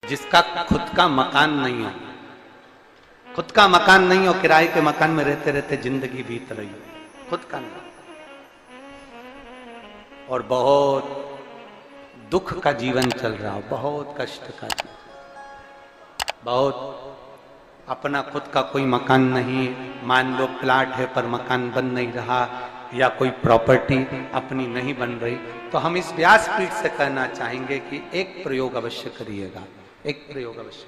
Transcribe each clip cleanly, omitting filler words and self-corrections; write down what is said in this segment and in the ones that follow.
जिसका खुद का मकान नहीं हो, खुद का मकान नहीं हो, किराए के मकान में रहते रहते जिंदगी बीत रही हो, खुद का नहीं, और बहुत दुख का जीवन चल रहा हो, बहुत कष्ट का जीवन, बहुत अपना खुद का कोई मकान नहीं, मान लो प्लाट है पर मकान बन नहीं रहा, या कोई प्रॉपर्टी अपनी नहीं बन रही, तो हम इस व्यासपीठ से कहना चाहेंगे कि एक प्रयोग अवश्य करिएगा, एक प्रयोग अवश्य।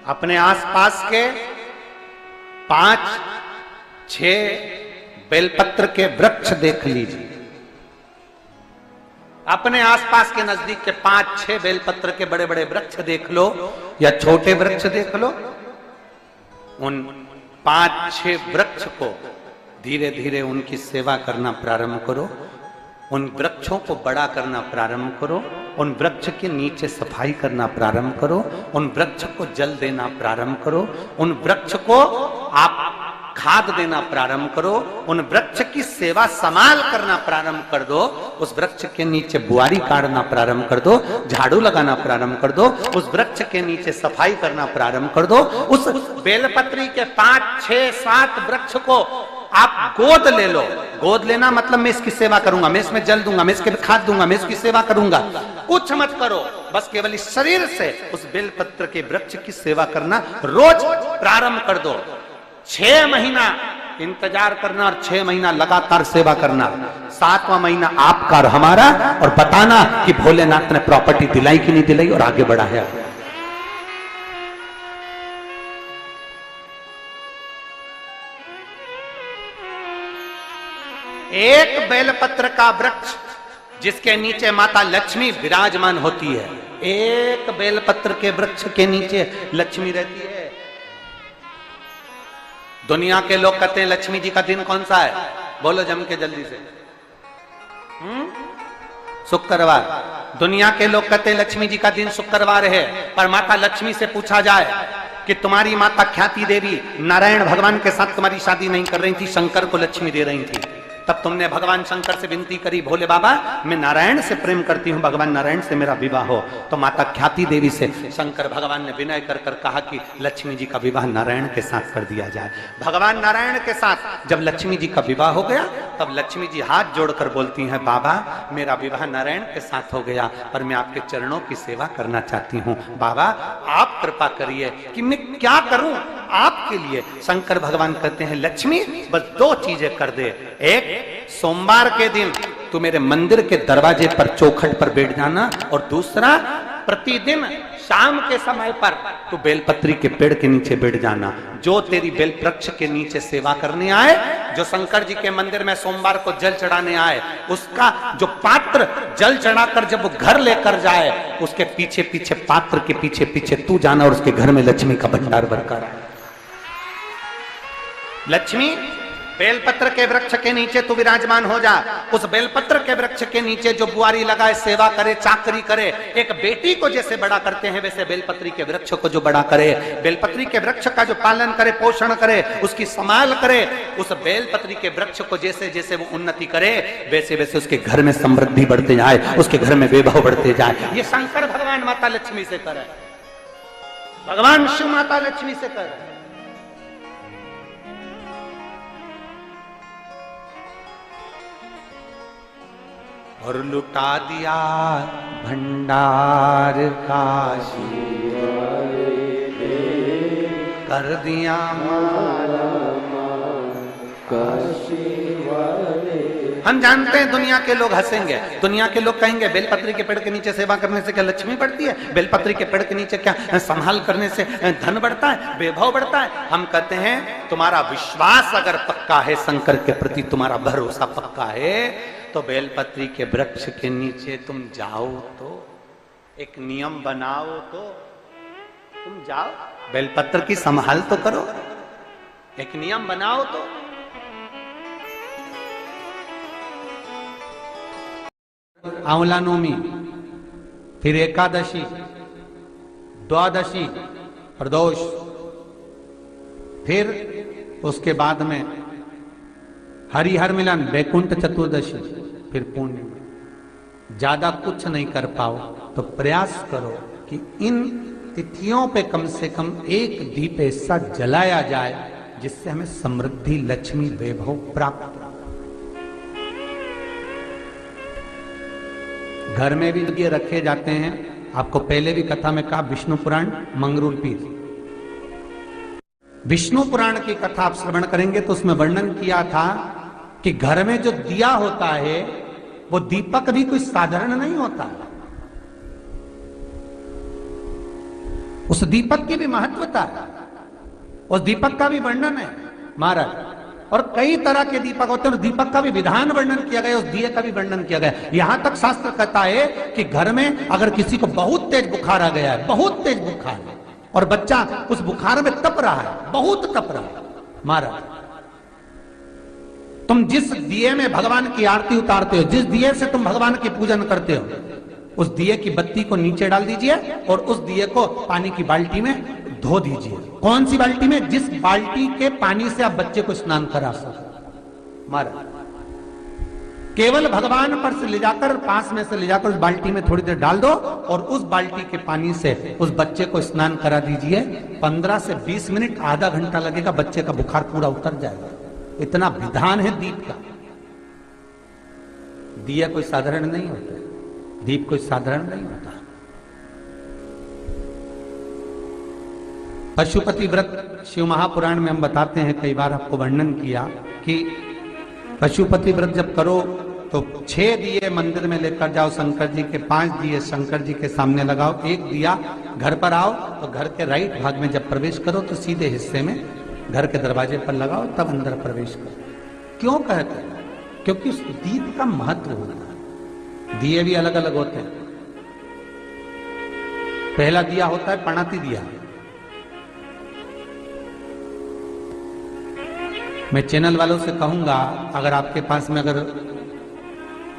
अपने आसपास के 5-6 बेलपत्र के वृक्ष देख लीजिए, अपने आसपास के नजदीक के 5-6 बेलपत्र के बड़े बड़े वृक्ष देख लो या छोटे वृक्ष देख लो, उन 5-6 वृक्ष को धीरे धीरे उनकी सेवा करना प्रारंभ करो, उन वृक्षों को बड़ा करना प्रारंभ करो, उन वृक्ष के नीचे सफाई करना प्रारंभ करो, उन वृक्ष को जल देना प्रारंभ करो, उन वृक्ष को आप खाद देना प्रारंभ करो, उन वृक्ष की सेवा संभाल करना प्रारंभ कर दो, उस वृक्ष के नीचे बुआरी काटना प्रारंभ कर दो, झाड़ू लगाना प्रारंभ कर दो, उस वृक्ष के नीचे सफाई करना प्रारंभ कर दो, उस बेलपत्री के 5-6-7 वृक्ष को आप गोद ले लो। गोद लेना मतलब मैं इसकी सेवा करूंगा, मैं इसमें जल दूंगा, मैं इसके खाद दूंगा, मैं इसकी सेवा करूंगा, कुछ मत करो, बस केवल इस शरीर से उस बेलपत्र के वृक्ष की सेवा करना रोज प्रारंभ कर दो। 6 महीना इंतजार करना और 6 महीना लगातार सेवा करना, 7वां महीना आपका और हमारा, और बताना कि भोलेनाथ ने प्रॉपर्टी दिलाई कि नहीं दिलाई और आगे बढ़ाया। एक बेलपत्र का वृक्ष जिसके नीचे माता लक्ष्मी विराजमान होती है, एक बेलपत्र के वृक्ष के नीचे लक्ष्मी रहती है। दुनिया के लोग कहते हैं लक्ष्मी जी का दिन कौन सा है, बोलो जम के जल्दी से। शुक्रवार। दुनिया के लोग कहते हैं लक्ष्मी जी का दिन शुक्रवार है, पर माता लक्ष्मी से पूछा जाए कि तुम्हारी माता ख्याति देवी नारायण भगवान के साथ तुम्हारी शादी नहीं कर रही थी, शंकर को लक्ष्मी दे रही थी, तब तुमने भगवान शंकर से विनती करी, भोले बाबा मैं नारायण से प्रेम करती हूं, भगवान नारायण से मेरा विवाह हो। तो माता ख्याति देवी से शंकर भगवान ने विनय कर कर कहा कि लक्ष्मी जी का विवाह नारायण के साथ कर दिया जाए। भगवान नारायण के साथ जब लक्ष्मी जी का विवाह हो गया, तब लक्ष्मी जी हाथ जोड़कर बोलती हैं, बाबा मेरा विवाह नारायण के साथ हो गया, पर मैं आपके चरणों की सेवा करना चाहती हूँ, बाबा आप कृपा करिए कि मैं क्या करूं आपके लिए। शंकर भगवान कहते हैं, लक्ष्मी बस 2 चीजें कर दे, एक सोमवार के दिन तू मेरे मंदिर के दरवाजे पर चौखट पर बैठ जाना, और दूसरा प्रतिदिन शाम के समय पर तू बेलपत्री के पेड़ के नीचे बैठ जाना। जो तेरी बेल वृक्ष के नीचे सेवा करने आए, जो शंकर जी के मंदिर में सोमवार को जल चढ़ाने आए, उसका जो पात्र जल चढ़ाकर जब वो घर लेकर जाए, उसके पीछे पीछे पात्र के पीछे पीछे तू जाना, और उसके घर में लक्ष्मी का भंडार भरकर आए। लक्ष्मी बेलपत्र के वृक्ष के नीचे तू विराजमान हो जा, उस बेलपत्र के वृक्ष के नीचे जो बुआरी लगाए, सेवा करे, चाकरी करे, एक बेटी को जैसे बड़ा करते हैं वैसे बेलपत्री के वृक्ष को जो बड़ा करे, बेलपत्री के वृक्ष का जो पालन करे, पोषण करे, उसकी संभाल करे, उस बेलपत्री के वृक्ष को जैसे जैसे वो उन्नति करे, वैसे वैसे उसके घर में समृद्धि बढ़ते जाए, उसके घर में वैभव बढ़ते जाए। ये शंकर भगवान माता लक्ष्मी से करे, भगवान शिव माता लक्ष्मी से करे। और लुटा दिया भंडार काशी कर दिया हम जानते हैं दुनिया के लोग हंसेंगे, दुनिया के लोग कहेंगे बेलपत्री के पेड़ के नीचे सेवा करने से क्या लक्ष्मी बढ़ती है, बेलपत्री के पेड़ के नीचे क्या संभाल करने से धन बढ़ता है, वैभव बढ़ता है। हम कहते हैं तुम्हारा विश्वास अगर पक्का है, शंकर के प्रति तुम्हारा भरोसा पक्का है, तो बेलपत्री के वृक्ष के नीचे तुम जाओ, तो एक नियम बनाओ, तो तुम जाओ, बेलपत्र की संभाल तो करो, एक नियम बनाओ। तो आंवला नवमी, फिर एकादशी, द्वादशी, प्रदोष, फिर उसके बाद में हरिहर मिलन, वैकुंठ चतुर्दशी, फिर पूर्णिमा, ज्यादा कुछ नहीं कर पाओ तो प्रयास करो कि इन तिथियों पे कम से कम एक दीप ऐसा जलाया जाए जिससे हमें समृद्धि, लक्ष्मी, वैभव प्राप्त हो। घर में भी ये रखे जाते हैं। आपको पहले भी कथा में कहा, विष्णु पुराण मंगरूल पीर, विष्णु पुराण की कथा आप श्रवण करेंगे तो उसमें वर्णन किया था कि घर में जो दिया होता है वो दीपक भी कोई साधारण नहीं होता। उस दीपक की भी महत्वता है, उस दीपक का भी वर्णन है महाराज। और कई तरह के दीपक होते हैं, और दीपक का भी विधान वर्णन किया गया, उस दिए का भी वर्णन किया गया। यहां तक शास्त्र कहता है कि घर में अगर किसी को बहुत तेज बुखार आ गया है, बहुत तेज बुखार है, और बच्चा उस बुखार में तप रहा है, बहुत तप रहा है, महाराज, तुम जिस दिए में भगवान की आरती उतारते हो, जिस दिए से तुम भगवान की पूजन करते हो, उस दिए की बत्ती को नीचे डाल दीजिए और उस दिए को पानी की बाल्टी में धो दीजिए। कौन सी बाल्टी में? जिस बाल्टी के पानी से आप बच्चे को स्नान करा सको। महाराज, केवल भगवान पर से ले जाकर, पास में से ले जाकर उस बाल्टी में थोड़ी देर डाल दो और उस बाल्टी के पानी से उस बच्चे को स्नान करा दीजिए। 15 से 20 मिनट, आधा घंटा लगेगा, बच्चे का बुखार पूरा उतर जाएगा। इतना विधान है दीप का। दिया कोई साधारण नहीं होता, दीप कोई साधारण नहीं होता। पशुपति व्रत शिव महापुराण में हम बताते हैं, कई बार आपको वर्णन किया कि पशुपति व्रत जब करो तो 6 दिए मंदिर में लेकर जाओ शंकर जी के, 5 दिए शंकर जी के सामने लगाओ, 1 दिया घर पर आओ तो घर के राइट भाग में जब प्रवेश करो तो सीधे हिस्से में घर के दरवाजे पर लगाओ, तब अंदर प्रवेश करो। क्यों कहते हैं? क्योंकि उस दीप का महत्व होता है। दिए भी अलग अलग होते हैं। पहला दिया होता है पणाती दिया। मैं चैनल वालों से कहूंगा, अगर आपके पास में, अगर,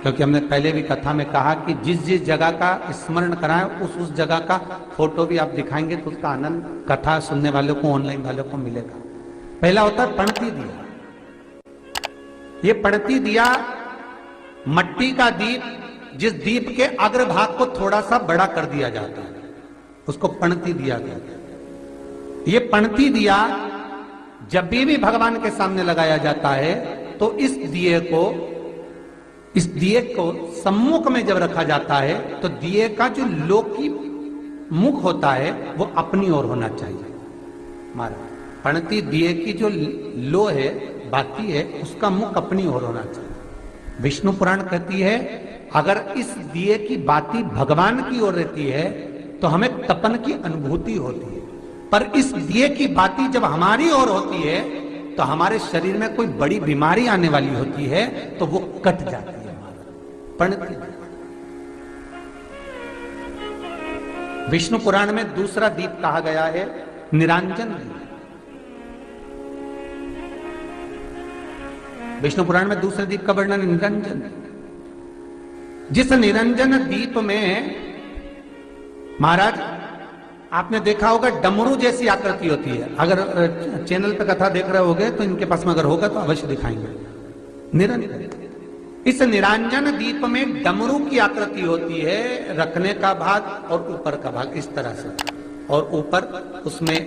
क्योंकि हमने पहले भी कथा में कहा कि जिस जिस जगह का स्मरण कराएं उस जगह का फोटो भी आप दिखाएंगे तो उसका आनंद कथा सुनने वालों को, ऑनलाइन वालों को मिलेगा। पहला होता है पणती दिया। ये पणती दिया मट्टी का दीप, जिस दीप के अग्रभाग को थोड़ा सा बड़ा कर दिया जाता है, उसको पणती दिया कहते हैं। ये पणती दिया जब भी भगवान के सामने लगाया जाता है तो इस दिए को सम्मुख में जब रखा जाता है तो दिए का जो लौकी मुख होता है वो अपनी ओर होना चाहिए। महाराज, पणती दिए की जो लो है, बाती है, उसका मुख अपनी ओर होना चाहिए। विष्णु पुराण कहती है अगर इस दिए की बाती भगवान की ओर रहती है तो हमें तपन की अनुभूति होती है, पर इस दिए की बाती जब हमारी ओर होती है तो हमारे शरीर में कोई बड़ी बीमारी आने वाली होती है तो वो कट जाती है। पणती। विष्णु पुराण में दूसरा दीप कहा गया है निरांजन दीप। विष्णु पुराण में दूसरे दीप का वर्णन निरंजन। जिस निरंजन दीप में महाराज आपने देखा होगा डमरू जैसी आकृति होती है। अगर चैनल पे कथा देख रहे होगे तो इनके पास में अगर होगा तो अवश्य दिखाएंगे। निरंजन, इस निरंजन दीप में डमरू की आकृति होती है, रखने का भाग और ऊपर का भाग इस तरह से, और ऊपर उसमें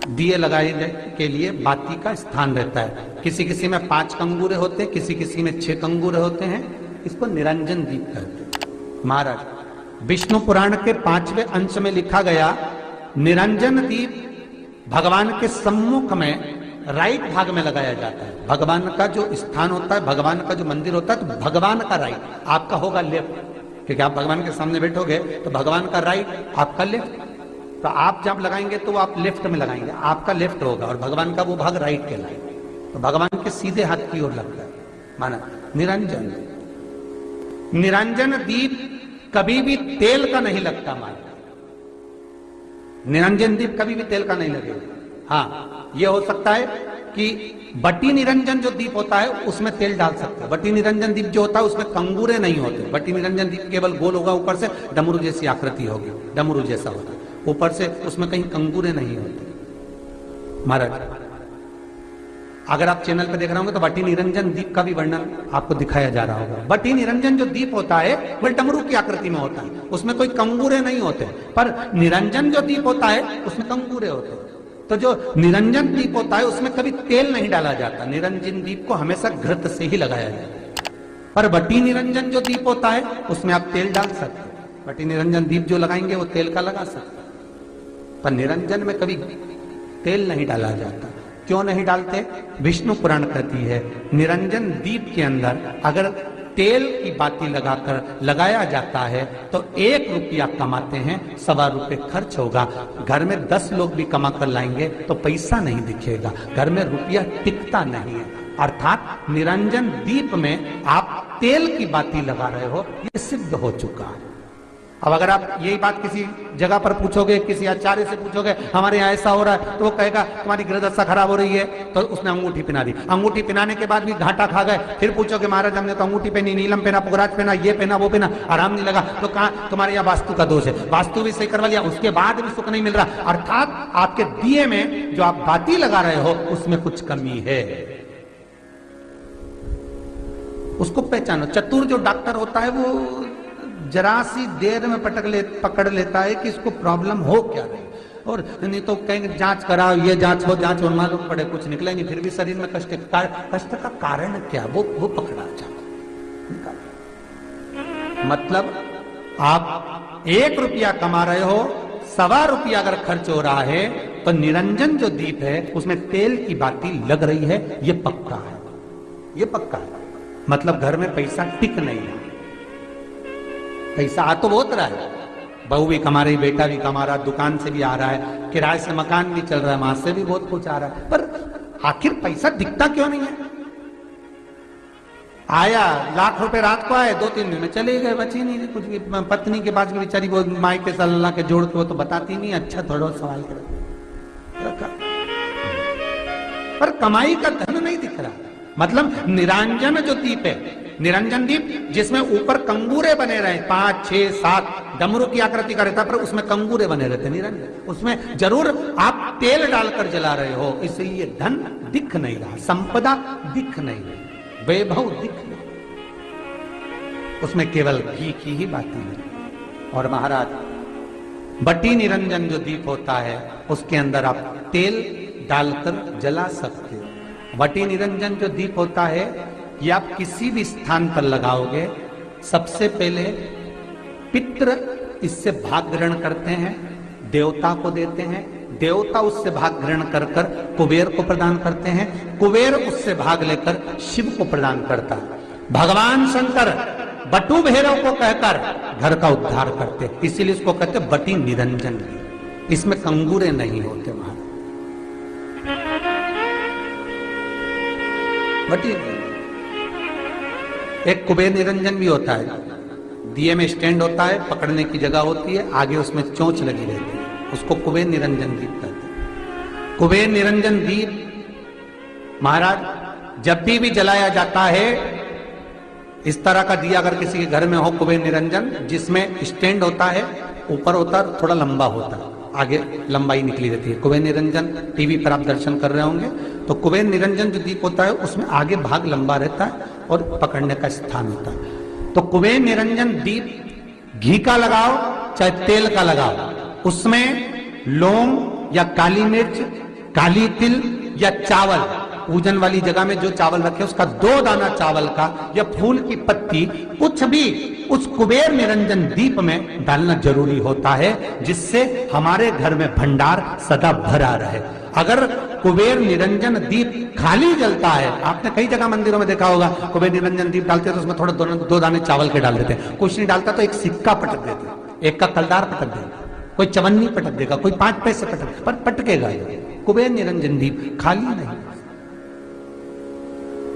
दिए लगाने के लिए बाती का स्थान रहता है। किसी किसी में 5 कंगूरे होते हैं, किसी किसी में 6 कंगूरे होते हैं। इसको निरंजन दीप कहते हैं। महाराज, विष्णु पुराण के 5वें अंश में लिखा गया निरंजन दीप भगवान के सम्मुख में राइट भाग में लगाया जाता है। भगवान का जो स्थान होता है, भगवान का जो मंदिर होता है, तो भगवान का राइट, आपका होगा लेफ्ट, क्योंकि आप भगवान के सामने बैठोगे तो भगवान का राइट, आपका लेफ्ट। तो आप जब लगाएंगे तो आप लेफ्ट में लगाएंगे, आपका लेफ्ट होगा और भगवान का वो भाग राइट कहलाएगा। तो भगवान के सीधे हाथ की ओर लगता है। माना निरंजन, निरंजन दीप कभी भी तेल का नहीं लगता। माना निरंजन दीप कभी भी तेल का नहीं लगेगा। हाँ, ये हो सकता है कि बटी निरंजन जो दीप होता है उसमें तेल डाल सकते हैं। बटी निरंजन दीप जो होता है उसमें कंगूरे नहीं होते। बटी निरंजन दीप केवल गोल होगा, ऊपर से डमरू जैसी आकृति होगी, डमरू जैसा होता है, ऊपर से उसमें कहीं कंगूरे नहीं होते। महाराज, अगर आप चैनल पे देख रहे होंगे तो बटी निरंजन दीप का भी वर्णन आपको दिखाया जा रहा होगा। बटी निरंजन जो दीप होता है वह डमरू की आकृति में होता है, उसमें कोई कंगूरे नहीं होते, पर निरंजन जो दीप होता है उसमें कंगूरे होते हैं। तो जो निरंजन दीप होता है उसमें कभी तेल नहीं डाला जाता, निरंजन दीप को हमेशा घृत से ही लगाया जाता है। पर बटी निरंजन जो दीप होता है उसमें आप तेल डाल सकते हैं, बटी निरंजन दीप जो लगाएंगे वो तेल का लगा सकते हैं, पर निरंजन में कभी तेल नहीं डाला जाता। क्यों नहीं डालते? विष्णु पुराण कहती है निरंजन दीप के अंदर अगर तेल की बाती लगाया जाता है तो 1 रुपया कमाते हैं, 1.25 रुपये खर्च होगा। घर में 10 लोग भी कमा कर लाएंगे तो पैसा नहीं दिखेगा, घर में रुपया टिकता नहीं है। अर्थात निरंजन दीप में आप तेल की बाती लगा रहे हो, ये सिद्ध हो चुका है। अब अगर आप यही बात किसी जगह पर पूछोगे, किसी आचार्य से पूछोगे हमारे यहाँ ऐसा हो रहा है, तो वो कहेगा तुम्हारी गृहदशा खराब हो रही है, तो उसने अंगूठी पहना दी, अंगूठी पहनाने के बाद भी घाटा खा गए। फिर पूछोगे महाराज हमने तो अंगूठी पहनी, नीलम पहना, पुगराज पहना, ये पहना, वो पहना, आराम नहीं लगा, तो कहा तुम्हारे यहाँ वास्तु का दोष है, वास्तु भी सही करवा लिया, उसके बाद भी सुख नहीं मिल रहा। अर्थात आपके दिए में जो आप बाती लगा रहे हो उसमें कुछ कमी है, उसको पहचानो। चतुर जो डॉक्टर होता है वो जरा सी देर में पकड़ लेता है कि इसको प्रॉब्लम हो क्या रही, और नहीं तो कहेंगे जांच कराओ, ये जांच हो, जांच हो, मालूम पड़े कुछ निकला नहीं, फिर भी शरीर में कष्ट का कारण क्या वो पकड़ा जाता। मतलब आप 1 रुपया कमा रहे हो, 1.25 रुपया अगर खर्च हो रहा है तो निरंजन जो दीप है उसमें तेल की बाती लग रही है, ये पक्का है, ये पक्का है। मतलब घर में पैसा टिक नहीं है, पैसा आ तो बहुत रहा है, बहू भी कमा रही, बेटा भी कमा रहा, दुकान से भी आ रहा है, किराए से मकान भी चल रहा है, वहां से भी बहुत कुछ आ रहा है, पर आखिर पैसा दिखता क्यों नहीं है? आया लाख रुपए रात को आए, 2-3 दिन में चले गए, बची नहीं कुछ भी। पत्नी के पास बेचारी वो माई के सल्ला के जोड़ के वो तो बताती नहीं, अच्छा थोड़ा सवाल कर, पर कमाई का धन नहीं दिख रहा। मतलब निरंजन जो दीप है, निरंजन दीप जिसमें ऊपर कंगूरे बने रहे 5, 6, 7 डमरू की आकृति का रहता, पर उसमें कंगूरे बने रहते निरंजन, उसमें जरूर आप तेल डालकर जला रहे हो, इसलिए ये धन दिख नहीं रहा, संपदा दिख नहीं रही, वैभव दिख नहीं, उसमें केवल घी की ही बातें हैं। और महाराज बटी निरंजन जो दीप होता है उसके अंदर आप तेल डालकर जला सकते हो। बटी निरंजन जो दीप होता है ये आप किसी भी स्थान पर लगाओगे, सबसे पहले पितृ इससे भाग ग्रहण करते हैं, देवता को देते हैं, देवता उससे भाग ग्रहण कर कर कुबेर को प्रदान करते हैं, कुबेर उससे भाग लेकर शिव को प्रदान करता है। भगवान शंकर बटु भैरव को कहकर घर का उद्धार करते, इसीलिए इसको कहते बटी निरंजन। इसमें कंगूरे नहीं होते महाराज, बटी। एक कुबेर निरंजन भी होता है, दिए में स्टैंड होता है, पकड़ने की जगह होती है, आगे उसमें चोंच लगी रहती है, उसको कुबेर निरंजन दीप कहते हैं। कुबेर निरंजन दीप महाराज जब भी जलाया जाता है, इस तरह का दिया अगर किसी के घर में हो कुबेर निरंजन, जिसमें स्टैंड होता है, ऊपर होता है, थोड़ा लंबा होता है, आगे लंबाई निकली रहती है। कुबेर निरंजन टीवी पर आप दर्शन कर रहे होंगे तो कुबेर निरंजन जो दीप होता है उसमें आगे भाग लंबा रहता है और पकड़ने का स्थान होता है। तो कुबेर निरंजन दीप घी का लगाओ चाहे तेल का लगाओ, उसमें लौंग या काली मिर्च, काली तिल या चावल, पूजन वाली जगह में जो चावल रखे उसका 2 दाना चावल का या फूल की पत्ती, कुछ भी उस कुबेर निरंजन दीप में डालना जरूरी होता है, जिससे हमारे घर में भंडार सदा भरा रहे। अगर कुबेर निरंजन दीप खाली जलता है, आपने कई जगह मंदिरों में देखा होगा, कुबेर निरंजन दीप डालते हैं तो उसमें थोड़ा 2 दाने चावल के डाल देते हैं, कुछ नहीं डालता तो एक सिक्का पटक देते हैं, एक का कलदार पटक देगा, कोई चवन्नी पटक देगा, कोई 5 पैसे पटक, पर पटकेगा। कुबेर निरंजन दीप खाली नहीं,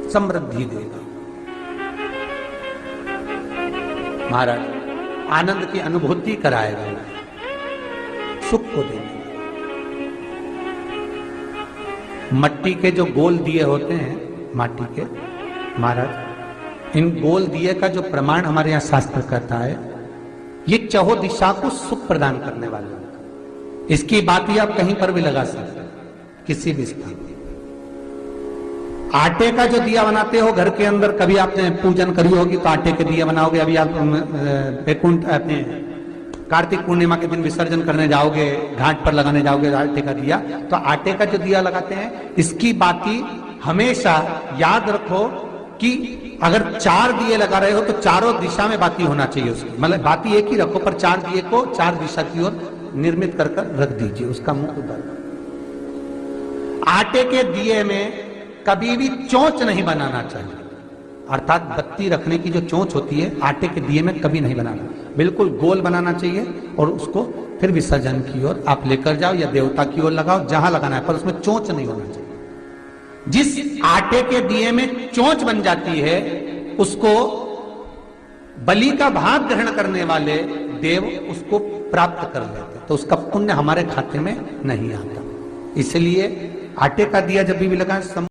समृद्धि देगा। महाराज आनंद की अनुभूति कराएगा, सुख को देगा। मट्टी के जो गोल दिए होते हैं, माटी के, महाराज इन गोल दिए का जो प्रमाण हमारे यहाँ शास्त्र कहता है, ये चहो दिशा को सुख प्रदान करने वाले, इसकी बात ही आप कहीं पर भी लगा सकते हैं, किसी भी स्थान। आटे का जो दिया बनाते हो घर के अंदर, कभी आपने पूजन करी होगी तो आटे के दिया बनाओगे। अभी आप वैकुंठ अपने कार्तिक पूर्णिमा के दिन विसर्जन करने जाओगे, घाट पर लगाने जाओगे आटे का दिया, तो आटे का जो दिया लगाते हैं, इसकी बाती हमेशा याद रखो कि अगर 4 दिए लगा रहे हो तो चारों दिशा में बाती होना चाहिए उसकी, मतलब बाती एक ही रखो पर 4 दिए को 4 दिशा की ओर निर्मित कर रख दीजिए, उसका मुख उधर। आटे के दिए में कभी भी चोंच नहीं बनाना चाहिए, अर्थात बत्ती रखने की जो चोंच होती है आटे के दिए में कभी नहीं बनाना, बिल्कुल गोल बनाना चाहिए और उसको फिर विसर्जन की ओर आप लेकर जाओ या देवता की ओर लगाओ, जहां लगाना है, पर उसमें चोंच नहीं होना चाहिए। जिस आटे के दिए में चोंच बन जाती है उसको बलि का भाग ग्रहण करने वाले देव उसको प्राप्त कर लेते, तो उसका पुण्य हमारे खाते में नहीं आता। इसलिए आटे का दिया जब भी लगाएं